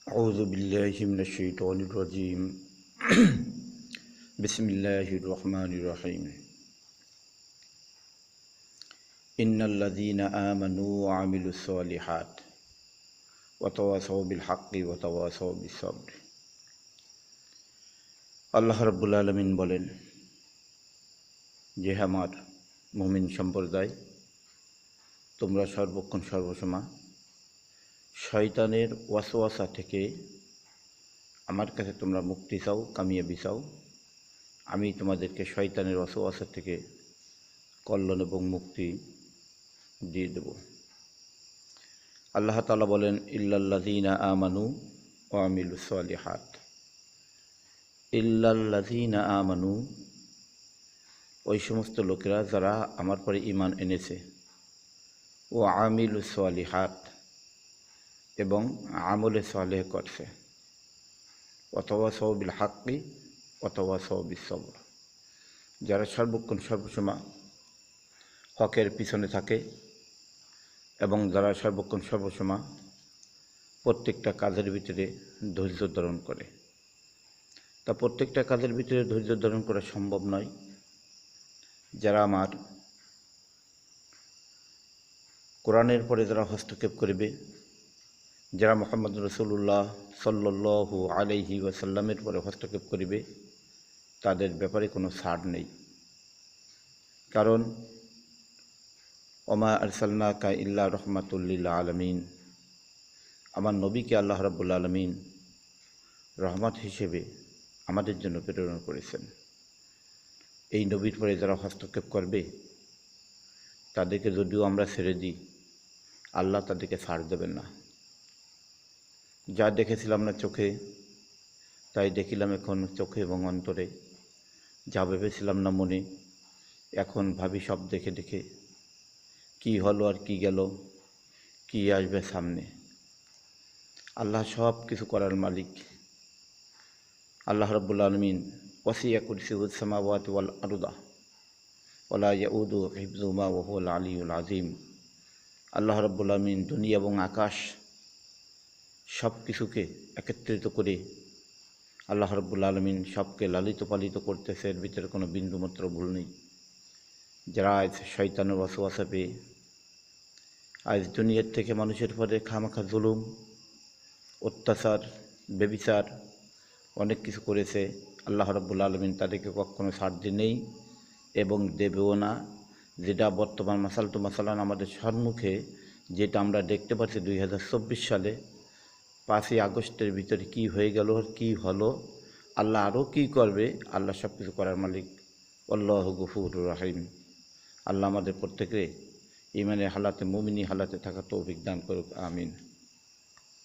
أعوذ بالله من الشيطان الرجيم بسم الله الرحمن الرحيم إن الذين آمنوا وعملوا الصالحات وتواصوا بالحق وتواصوا بالصبر আল্লাহ রাব্বুল আলামিন বলেন যে আমার মুমিন সম্প্রদায় তোমরা সর্বক্ষণ সর্বসময় শয়তানের ওয়াসওয়াসা থেকে আমার কাছে তোমরা মুক্তি চাও, কামিয়াবি চাও। আমি তোমাদেরকে শয়তানের ওয়াসওয়াসা থেকে কল্যাণ এবং মুক্তি দিয়ে দেব। আল্লাহ তাআলা বলেন ইল্লাল্লাযীনা আমানু ওয়া আমিলুস সালিহাত। ইল্লাল্লাযীনা আমানু, ওই সমস্ত লোকেরা যারা আমার পরে ঈমান এনেছে, ওয়া আমিলুস সালিহাত, এবং আমলে সালেহ করছে, ওয়াতাওয়াসাউ বিল হাক্কি ওয়াতাওয়াসাউ বিস সবর, যারা সর্বক্ষণ সর্বসময় হকের পিছনে থাকে এবং যারা সর্বক্ষণ সর্বসময় প্রত্যেকটা কাজের ভিতরে ধৈর্য ধারণ করে। তা প্রত্যেকটা কাজের ভিতরে ধৈর্য ধারণ করা সম্ভব নয়। যারা আমার কোরআনের পরে যারা হস্তক্ষেপ করবে, যারা মুহাম্মদ রাসূলুল্লাহ সাল্লাল্লাহু আলাইহি ওয়াসাল্লামের পরে হস্তক্ষেপ করিবে, তাদের ব্যাপারে কোনো ছাড় নেই। কারণ ওমা আরসালনাকা ইল্লা রাহমাতুল লিল আলামিন, আমার নবীকে আল্লাহ রাব্বুল আলামিন রহমত হিসেবে আমাদের জন্য প্রেরণ করেছেন। এই নবীর পরে যারা হস্তক্ষেপ করবে, তাদেরকে যদিও আমরা ছেড়ে দিই, আল্লাহ তাদেরকে ছাড় দেবেন না। যা দেখেছিলাম না চোখে, তাই দেখিলাম এখন চোখে এবং অন্তরে। যা ভেবেছিলাম না মনে, এখন ভাবি সব দেখে দেখে। কি হলো আর কি গেল, কি আসবে সামনে। আল্লাহ সব কিছু করার মালিক। আল্লাহ রাব্বুল আলামিন ওয়াসিয়া কুরসিয়ুস সামাওয়াতি ওয়াল আরদা ওয়ালা ইয়াউদু হিফযুহুমা ওয়া হুয়াল আলিয়্যুল আযীম। আল্লাহ রাব্বুল আলামিন দুনিয়া এবং আকাশ সব কিছুকে একত্রিত করে আল্লাহ রাব্বুল আলামিন সবকে লালিত পালিত করতেছে, এর ভিতরে কোনো বিন্দুমাত্র ভুল নেই। যারা আজ শয়তানের ওয়াসওয়াসা পেয়ে আজ দুনিয়ার থেকে মানুষের পরে খামাখা জুলুম, অত্যাচার, ব্যভিচার অনেক কিছু করেছে, আল্লাহ রাব্বুল আলামিন তাদেরকে কখনো ছাড় নেই এবং দেবেও না। যেটা বর্তমান মাসালতু মাসালান আমাদের সম্মুখে যেটা আমরা দেখতে পাচ্ছি 2024 সালে 5ই আগস্টের ভিতরে কি হয়ে গেল আর কি হলো, আল্লাহ আরও কি করবে, আল্লাহ সব কিছু করার মালিক। আল্লাহু গফুরুর রহিম। আল্লাহ আমাদের প্রত্যেকে ঈমানের হালাতে, মুমিনী হালাতে থাকা তৌফিক দান করুক। আমিন।